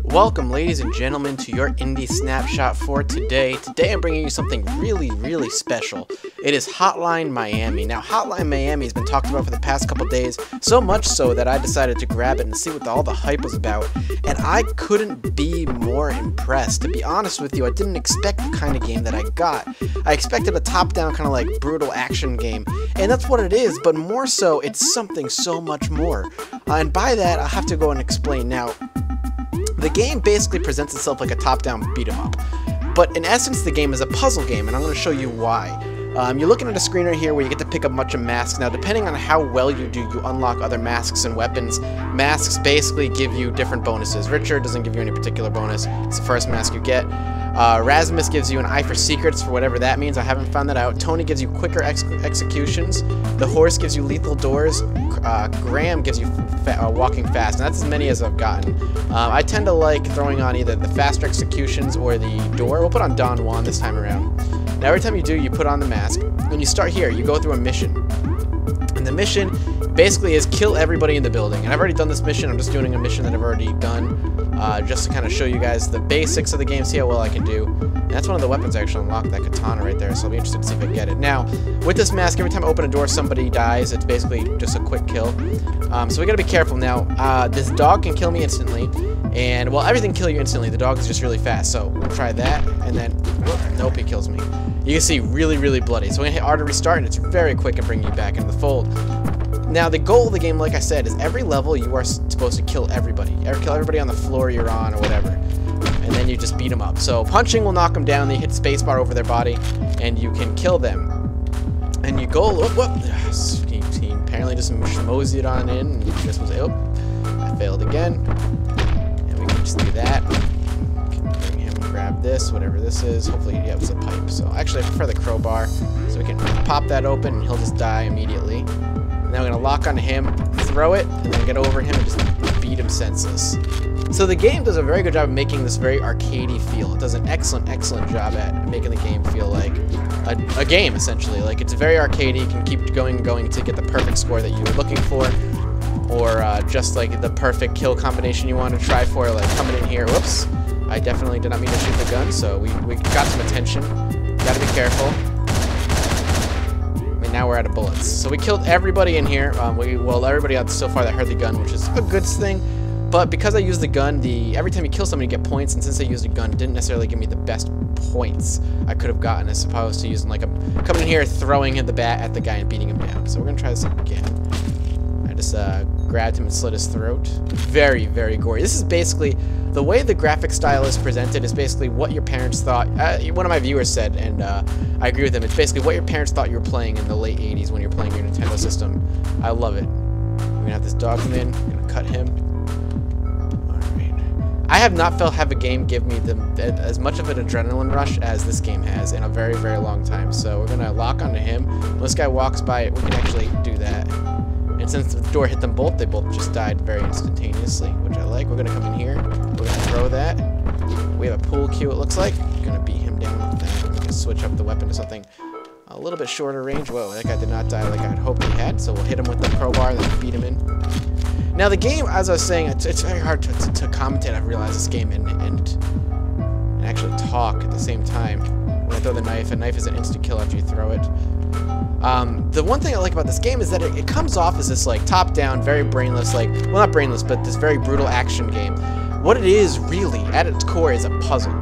Welcome, ladies and gentlemen, to your indie snapshot for today. Today I'm bringing you something really special. It is Hotline Miami. Now, Hotline Miami has been talked about for the past couple days, so much so that I decided to grab it and see what all the hype was about, and I couldn't be more impressed. To be honest with you, I didn't expect the kind of game that I got. I expected a top-down kind of like brutal action game, and that's what it is, but more so, it's something so much more. And by that, I'll have to go and explain. Now, the game basically presents itself like a top-down beat-em-up, but in essence the game is a puzzle game, and I'm going to show you why. You're looking at a screen right here where you get to pick up a bunch of masks. Now, depending on how well you do, you unlock other masks and weapons. Masks basically give you different bonuses. Richard doesn't give you any particular bonus. It's the first mask you get. Rasmus gives you an eye for secrets, for whatever that means. I haven't found that out. Tony gives you quicker executions. The horse gives you lethal doors. Graham gives you walking fast, and that's as many as I've gotten. I tend to like throwing on either the faster executions or the door. We'll put on Don Juan this time around. Now, every time you do, you put on the mask. When you start here, you go through a mission. And the mission basically is kill everybody in the building. And I've already done this mission. I'm just doing a mission that I've already done, just to kind of show you guys the basics of the game, see how well I can do. And that's one of the weapons I actually unlocked, that katana right there, so I'll be interested to see if I can get it. Now, with this mask, every time I open a door, somebody dies. It's basically just a quick kill. So we gotta be careful. Now, this dog can kill me instantly. And, well, everything can kill you instantly. The dog is just really fast. So we'll try that, and then, whoop, nope, he kills me. You can see really bloody. So we're gonna hit R to restart, and it's very quick at bringing you back into the fold. Now, the goal of the game, like I said, is every level you are supposed to kill everybody. Kill everybody on the floor you're on or whatever. And then you just beat them up. So punching will knock them down. They hit spacebar over their body, and you can kill them. And you go, whoop. He apparently just moseyed on in. And just was, oh, I failed again. And we can just do that. We can bring him and grab this, whatever this is. Hopefully, yeah, it's a pipe. So actually, I prefer the crowbar. So we can pop that open, and he'll just die immediately. Now we're going to lock on him, throw it, and then get over him and just beat him senseless. So the game does a very good job of making this very arcadey feel. It does an excellent job at making the game feel like a game, essentially. Like, it's very arcadey. You can keep going to get the perfect score that you're looking for, or just like the perfect kill combination you want to try for, like coming in here. Whoops. I definitely did not mean to shoot the gun, so we got some attention. Got to be careful. Now we're out of bullets. So we killed everybody in here. Well, everybody out so far that heard the gun, which is a good thing. But because I used the gun, every time you kill somebody, you get points. And since I used a gun, it didn't necessarily give me the best points I could have gotten as opposed to using like coming in here, throwing the bat at the guy and beating him down. So we're gonna try this again. I just grabbed him and slit his throat. Very gory. This is basically the way the graphic style is presented is basically what your parents thought. One of my viewers said, and I agree with him. It's basically what your parents thought you were playing in the late 80s when you're playing your Nintendo system. I love it. We're gonna have this dog come in. We're gonna cut him. Alright. I have not have a game give me as much of an adrenaline rush as this game has in a very long time. So we're gonna lock onto him. When this guy walks by, we can actually do that. And since the door hit them both, they both just died very instantaneously, which I like. We're gonna come in here. We're gonna throw that. We have a pool cue, it looks like. We're gonna beat him down with that. We're gonna switch up the weapon to something a little bit shorter range. Whoa, that guy did not die like I had hoped he had, so we'll hit him with the crowbar and then beat him in. Now the game, as I was saying, it's very hard to commentate, I've realized, this game and actually talk at the same time. When I throw the knife, a knife is an instant kill after you throw it. The one thing I like about this game is that it comes off as this like top-down, very brainless, like, well, not brainless, but this very brutal action game. What it is really, at its core, is a puzzle.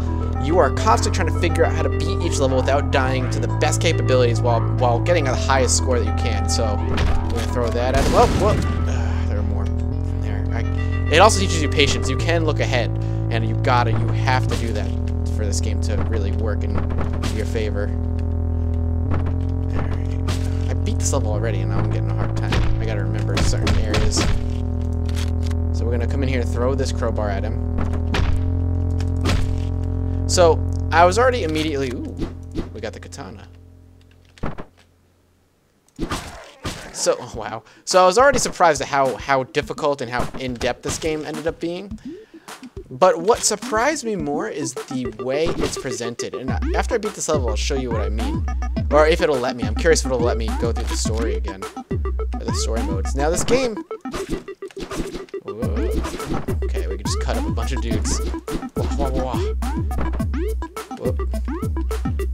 You are constantly trying to figure out how to beat each level without dying to the best capabilities while getting the highest score that you can. So we're gonna throw that at him. Whoa! There are more in there. It also teaches you patience. You can look ahead, and you have to do that for this game to really work in your favor. I beat this level already, and now I'm getting a hard time. I gotta remember certain areas. So we're gonna come in here and throw this crowbar at him. So I was already immediately, ooh, we got the katana. So, oh, wow. So I was already surprised at how difficult and how in-depth this game ended up being. But what surprised me more is the way it's presented. And after I beat this level, I'll show you what I mean. Or if it'll let me. I'm curious if it'll let me go through the story again. Or the story modes. Now this game... Whoa. Okay, we can just cut up a bunch of dudes. Wah, wah, wah. Whoop.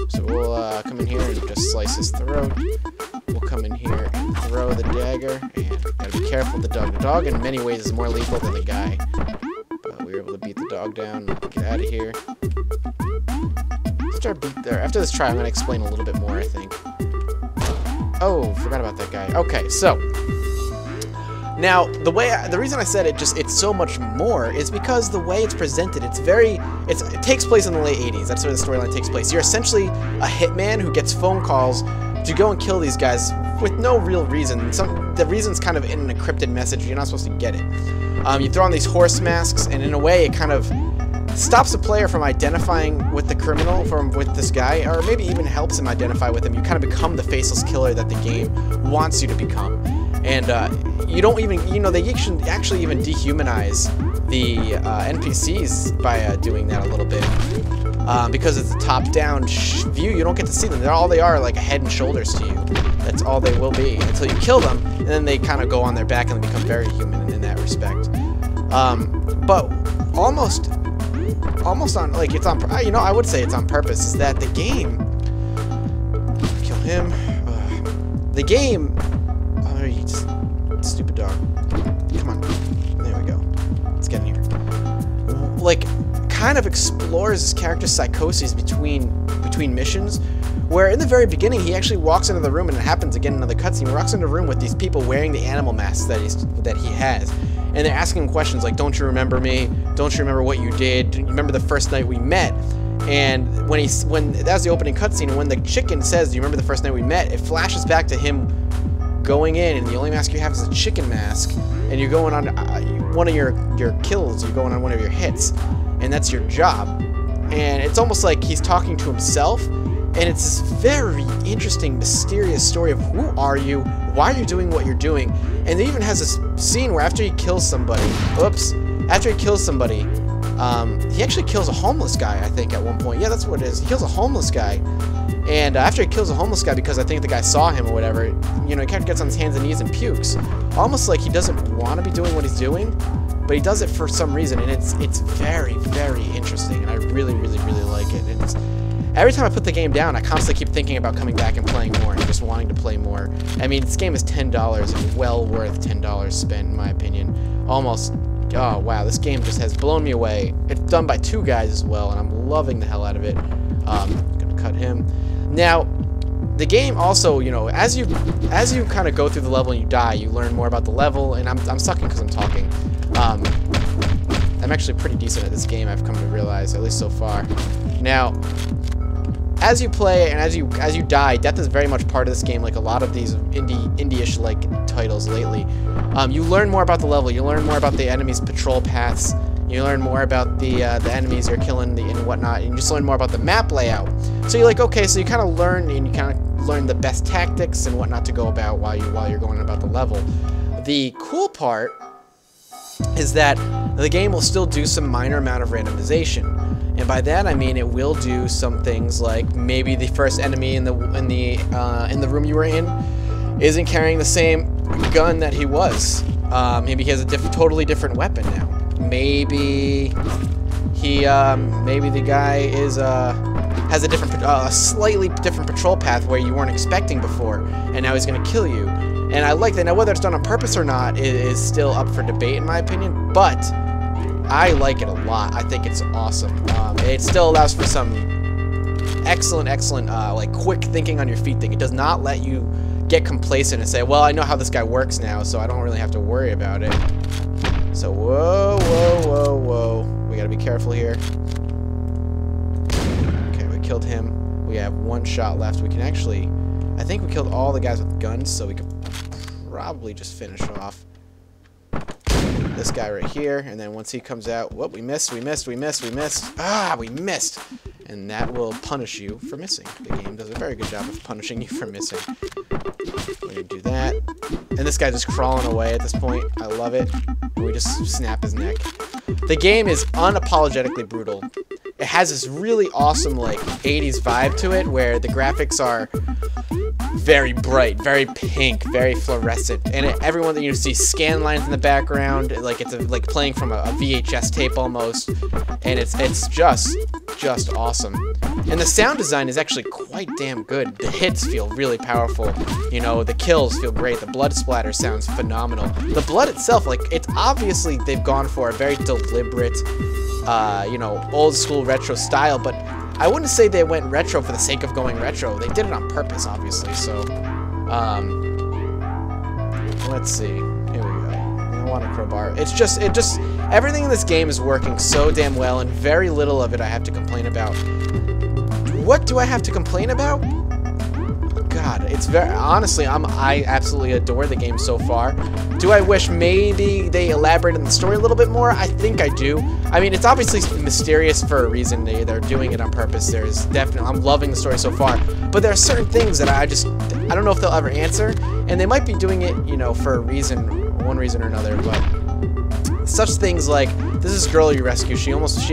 So we'll come in here and just slice his throat. We'll come in here and throw the dagger. And gotta be careful with the dog. The dog in many ways is more lethal than the guy. But we were able to beat the dog down. Get out of here. After this try, I'm gonna explain a little bit more, I think. Oh, forgot about that guy. Okay, so now the reason I said it's so much more is because the way it's presented, it takes place in the late 80s. That's where the storyline takes place. You're essentially a hitman who gets phone calls to go and kill these guys with no real reason. The reason's kind of in an encrypted message. You're not supposed to get it. You throw on these horse masks, and in a way, it kind of stops the player from identifying with the criminal, with this guy, or maybe even helps him identify with him. You kind of become the faceless killer that the game wants you to become. And you don't even, they actually even dehumanize the NPCs by doing that a little bit. Because it's a top-down view, you don't get to see them. All they are like a head and shoulders to you. That's all they will be until you kill them, and then they kind of go on their back and become very human in that respect. But almost on, like, it's on, I would say it's on purpose, is that the game, kill him, the game, oh, you just, stupid dog, come on, there we go, let's get in here, like, kind of explores this character's psychoses between missions, where in the very beginning he actually walks into the room, and it happens again in another cutscene. He walks into the room with these people wearing the animal masks that he has, and they're asking him questions like, "Don't you remember me? Don't you remember what you did? Do you remember the first night we met?" And when that's the opening cutscene, and when the chicken says, "Do you remember the first night we met?" it flashes back to him going in, and the only mask you have is a chicken mask, and you're going on one of your kills. You're going on one of your hits, and that's your job. And it's almost like he's talking to himself. And it's this very interesting, mysterious story of who are you, why are you doing what you're doing, and it even has this scene where after he kills somebody, he actually kills a homeless guy, I think, at one point. Yeah, that's what it is. He kills a homeless guy, and after he kills a homeless guy, because I think the guy saw him or whatever, he kind of gets on his hands and knees and pukes, almost like he doesn't want to be doing what he's doing, but he does it for some reason, and it's very, very interesting, and I really, really, really like it. And it's, every time I put the game down, I constantly keep thinking about coming back and playing more and just wanting to play more. I mean, this game is $10 and well worth $10 spent, in my opinion. Almost, oh wow, this game just has blown me away. It's done by 2 guys as well, and I'm loving the hell out of it. I'm gonna cut him. Now, the game also, as you kind of go through the level and you die, you learn more about the level, and I'm sucking because I'm talking. I'm actually pretty decent at this game, I've come to realize, at least so far. Now, as you play and as you die, death is very much part of this game, like a lot of these indie-ish like titles lately. You learn more about the level, you learn more about the enemies' patrol paths, you learn more about the enemies you're killing and whatnot, and you just learn more about the map layout. So you're like, okay, so you kind of learn the best tactics and whatnot to go about while you're going about the level. The cool part is that the game will still do some minor amount of randomization, and by that I mean it will do some things like maybe the first enemy in the room you were in isn't carrying the same gun that he was. Maybe he has a totally different weapon now. Maybe maybe the guy has a slightly different patrol path where you weren't expecting before, and now he's gonna kill you. And I like that. Now, whether it's done on purpose or not is still up for debate, in my opinion, but I like it a lot. I think it's awesome. It still allows for some excellent, like, quick thinking on your feet thing. It does not let you get complacent and say, well, I know how this guy works now, so I don't really have to worry about it. So, whoa, whoa, whoa, whoa. We gotta be careful here. Okay, we killed him. We have 1 shot left. We can actually... I think we killed all the guys with guns, so we could probably just finish off this guy right here, and then once he comes out, whoop, we missed. Ah, we missed! And that will punish you for missing. The game does a very good job of punishing you for missing. We're gonna do that. And this guy's just crawling away at this point. I love it. And we just snap his neck. The game is unapologetically brutal. It has this really awesome, like, 80s vibe to it, where the graphics are very bright, very pink, very fluorescent, and everyone that you see scan lines in the background, like it's like playing from a VHS tape almost, and it's just awesome. And the sound design is actually quite damn good. The hits feel really powerful, you know, the kills feel great, the blood splatter sounds phenomenal. The blood itself, like, it's obviously they've gone for a very deliberate, you know, old school retro style, but I wouldn't say they went retro for the sake of going retro. They did it on purpose, obviously. So, let's see. Here we go. I don't want a crowbar. It just, everything in this game is working so damn well, and very little of it I have to complain about. What do I have to complain about? God, it's very, honestly, I absolutely adore the game so far. Do I wish maybe they elaborated on the story a little bit more? I think I do. I mean, it's obviously mysterious for a reason. They're doing it on purpose. There's definitely, I'm loving the story so far, but there are certain things that I don't know if they'll ever answer, and they might be doing it, you know, for a reason, one reason or another, but such things like, this is a girl you rescue,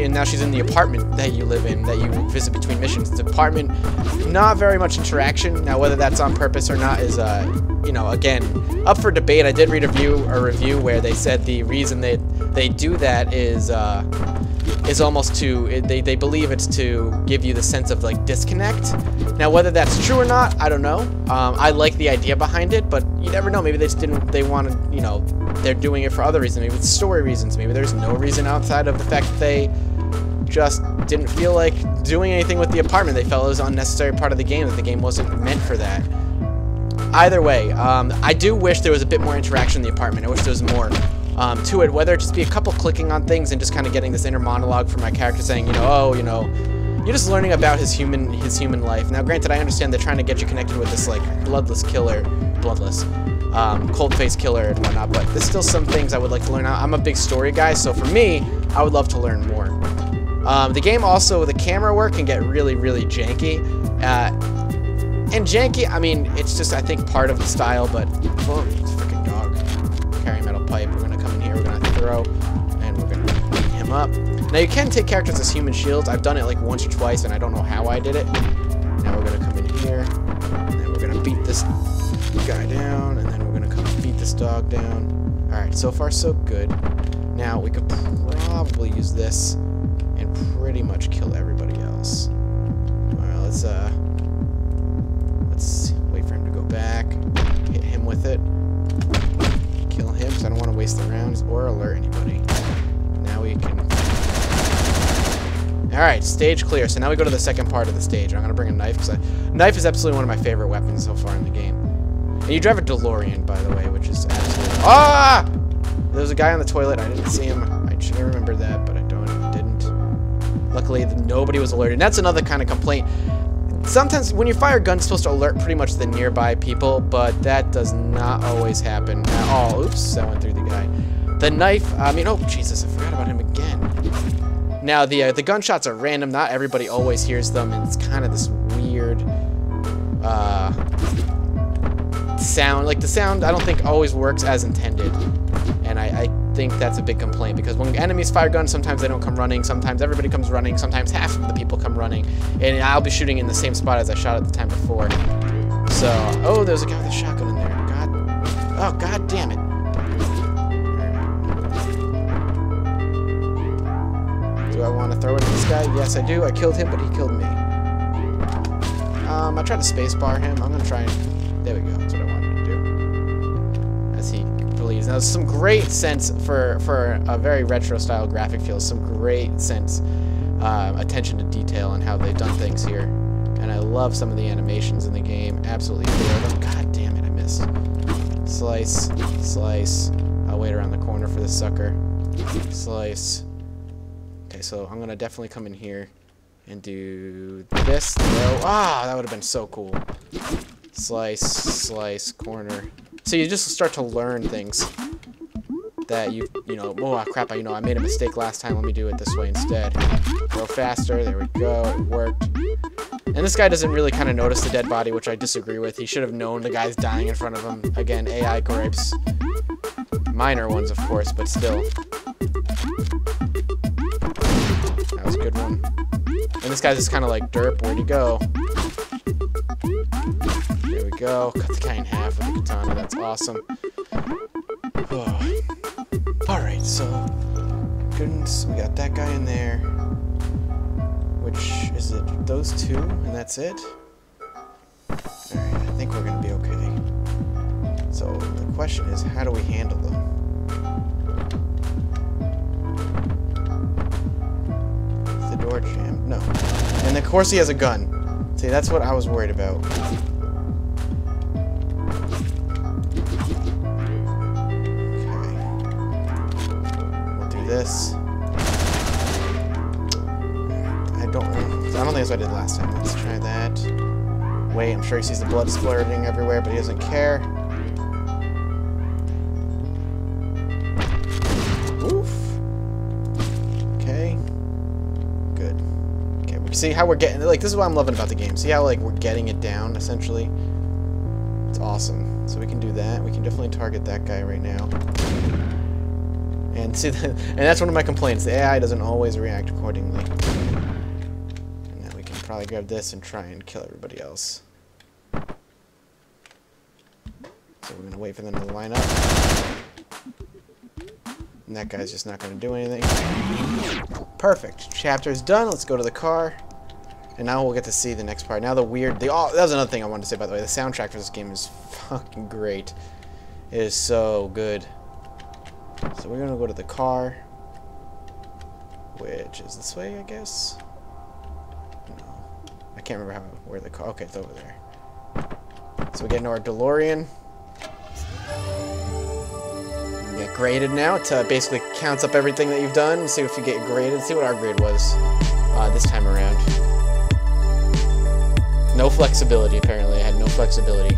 and now she's in the apartment that you live in, that you visit between missions. The apartment, not very much interaction. Now, whether that's on purpose or not is, you know, again, up for debate. I did read a review where they said the reason they do that is almost to, they believe it's to give you the sense of, like, disconnect. Now, whether that's true or not, I don't know. I like the idea behind it, but you never know. Maybe they just they want to, you know, they're doing it for other reasons. Maybe it's story reasons. Maybe there's no reason outside of the fact that they just didn't feel like doing anything with the apartment. They felt it was an unnecessary part of the game, that the game wasn't meant for that. Either way, I do wish there was a bit more interaction in the apartment. I wish there was more to it, whether it just be a couple clicking on things and just kind of getting this inner monologue from my character saying, you know, oh, you know, you're just learning about his human life. Now, granted, I understand they're trying to get you connected with this, like, cold-faced killer and whatnot, but there's still some things I would like to learn. I'm a big story guy, so for me, I would love to learn more. The game also, the camera work can get really, really janky. And janky, I mean, it's just, I think, part of the style, but, well, it's a freaking dog. Carrying metal pipe. We're going to come in here, we're going to throw, and we're going to beat him up. Now, you can take characters as human shields. I've done it like once or twice, and I don't know how I did it. Now we're going to come in here, and then we're going to beat this guy down, and then we're going to come beat this dog down. Alright, so far so good. Now, we could probably use this and pretty much kill everybody else. Alright, let's wait for him to go back, hit him with it, kill him, because I don't want to waste the rounds or alert anybody. Now we can... Alright, stage clear. So now we go to the second part of the stage. I'm going to bring a knife, because knife is absolutely one of my favorite weapons so far in the game. And you drive a DeLorean, by the way, which is absolutely... Ah! There was a guy on the toilet. I didn't see him. I should have remembered that, but I didn't. Luckily, nobody was alerted. And that's another kind of complaint. Sometimes when you fire a gun, it's supposed to alert pretty much the nearby people, but that does not always happen at all. Oops, that went through the guy. The knife, I mean, oh, Jesus, I forgot about him again. Now, the gunshots are random. Not everybody always hears them, and it's kind of this weird sound. Like, the sound, I don't think always works as intended, and I think that's a big complaint, because when enemies fire guns, sometimes they don't come running, sometimes everybody comes running, sometimes half of the people come running, and I'll be shooting in the same spot as I shot at the time before. So, oh, there's a guy with a shotgun in there. God damn it. Do I want to throw it at this guy? Yes, I do. I killed him, but he killed me. I tried to spacebar him. I'm gonna try and... There we go. That's what I wanted to do. As he believes. Now, some great sense for a very retro-style graphic feel. Some great sense, attention to detail and how they've done things here. And I love some of the animations in the game. Absolutely adore them. God damn it, I missed. Slice, slice. I'll wait around the corner for this sucker. Slice. Okay, so I'm gonna definitely come in here and do this. Ah, that would have been so cool. Slice, slice, corner. So you just start to learn things that you know, oh crap, I made a mistake last time, let me do it this way instead. Go faster, there we go, it worked. And this guy doesn't really kind of notice the dead body, which I disagree with. He should have known the guy's dying in front of him. Again, AI gripes. Minor ones, of course, but still. That was a good one. And this guy's just kind of like, derp, where'd he go? There we go. Cut the guy in half with the katana. That's awesome. Oh. Alright, so... Goodness, we got that guy in there. Which, is it those two? And that's it? Alright, I think we're gonna be okay. So, the question is, how do we handle them? Is the door jammed? No. And of course he has a gun. See, that's what I was worried about. Okay. We'll do this. I don't think that's what I did last time. Let's try that. Wait, I'm sure he sees the blood splurting everywhere, but he doesn't care. Oof. Okay. Good. Okay, we can see how we're getting, like, this is what I'm loving about the game. See how, like, we're getting it down, essentially? It's awesome. So we can do that. We can definitely target that guy right now. And see, and that's one of my complaints. The AI doesn't always react accordingly. And now we can probably grab this and try and kill everybody else. So we're gonna wait for them to line up. And that guy's just not gonna do anything. Perfect. Chapter's done. Let's go to the car. And now we'll get to see the next part. Now that was another thing I wanted to say, by the way. The soundtrack for this game is fucking great. It is so good. So we're gonna go to the car, which is this way, I guess. No, I can't remember where the car. Okay, it's over there. So we get into our DeLorean. We get graded now. It basically counts up everything that you've done. See if you get graded. See what our grade was this time around. No flexibility. Apparently, I had no flexibility.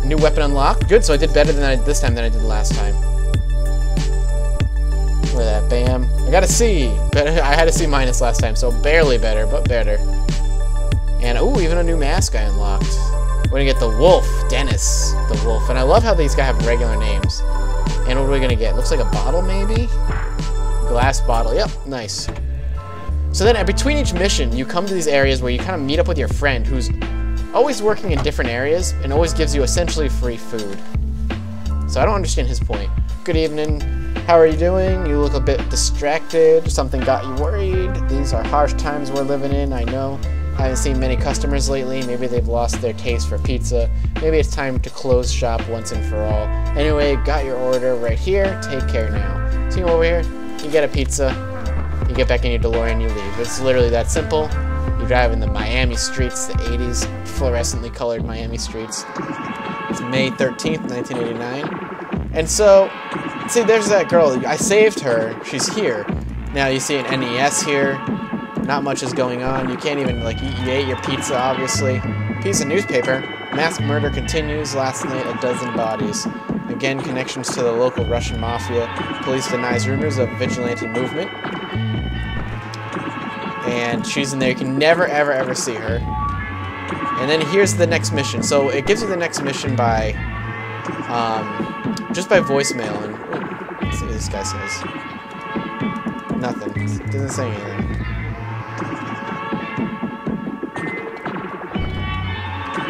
New weapon unlocked. Good. So I did better this time than I did last time. Look at that, bam. I got a C. I had a C- last time, so barely better, but better. And, ooh, even a new mask I unlocked. We're gonna get the Wolf, Dennis the Wolf. And I love how these guys have regular names. And what are we gonna get? Looks like a bottle, maybe? Glass bottle. Yep, nice. So then, between each mission, you come to these areas where you kind of meet up with your friend who's always working in different areas and always gives you essentially free food. So I don't understand his point. Good evening. How are you doing? You look a bit distracted. Something got you worried. These are harsh times we're living in, I know. I haven't seen many customers lately. Maybe they've lost their taste for pizza. Maybe it's time to close shop once and for all. Anyway, got your order right here. Take care now. See over here? You get a pizza. You get back in your DeLorean, you leave. It's literally that simple. You drive in the Miami streets, the 80s, fluorescently colored Miami streets. It's May 13th, 1989. And so, see, there's that girl. I saved her. She's here. Now you see an NES here. Not much is going on. You can't even, like, you ate your pizza, obviously. Piece of newspaper. Mass murder continues. Last night, a dozen bodies. Again, connections to the local Russian mafia. Police denies rumors of vigilante movement. And she's in there. You can never, ever, ever see her. And then here's the next mission. So it gives you the next mission by, just by voicemail. And let's see what this guy says. Nothing. It doesn't say anything.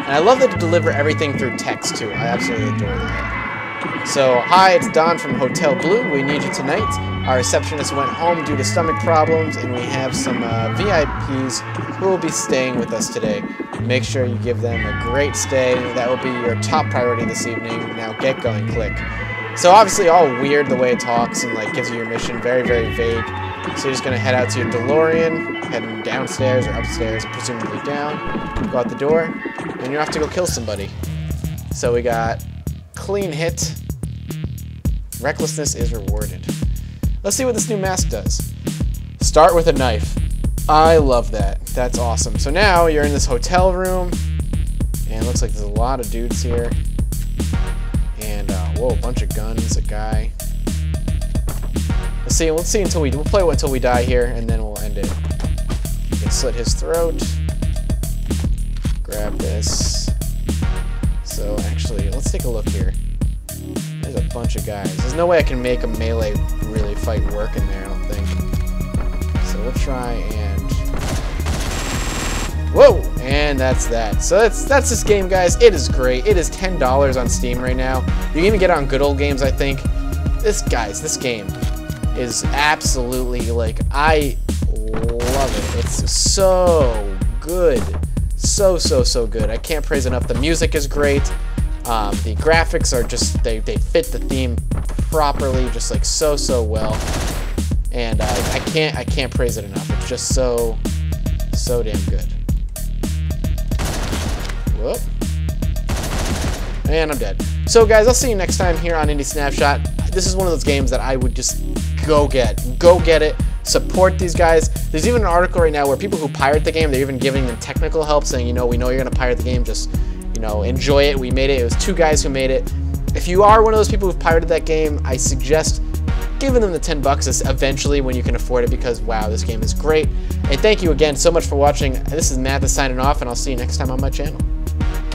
And I love that to deliver everything through text too. I absolutely adore that. So, hi, it's Don from Hotel Blue. We need you tonight. Our receptionist went home due to stomach problems, and we have some VIPs who will be staying with us today. Make sure you give them a great stay. That will be your top priority this evening. Now get going, click. So obviously all weird the way it talks and like gives you your mission, very, very vague. So you're just going to head out to your DeLorean, heading downstairs or upstairs, presumably down, go out the door, and you're off to go kill somebody. So we got clean hit. Recklessness is rewarded. Let's see what this new mask does. Start with a knife. I love that. That's awesome. So now you're in this hotel room, and it looks like there's a lot of dudes here. And, whoa, a bunch of guns, a guy. Let's see until we'll play until we die here, and then we'll end it. You can slit his throat. Grab this. So, actually, let's take a look here. There's a bunch of guys. There's no way I can make a melee really fight work in there, I don't think. So we'll try and... Whoa! And that's that. So that's this game, guys. It is great. It is $10 on Steam right now. You can even get it on Good Old Games, I think. This game is absolutely, like, I love it. It's so good. So good. I can't praise enough. The music is great. The graphics are just, they fit the theme properly, just like so well. And I can't praise it enough. It's just so damn good. Whoop. And I'm dead. So guys, I'll see you next time here on Indie Snapshot. This is one of those games that I would just go get it. Support these guys. There's even an article right now where people who pirate the game, they're even giving them technical help, saying, you know, we know you're gonna pirate the game, just, you know, enjoy it. We made it. It was 2 guys who made it. If you are one of those people who've pirated that game, I suggest giving them the $10 eventually when you can afford it, because wow, this game is great. And thank you again so much for watching. This is Matt signing off, and I'll see you next time on my channel.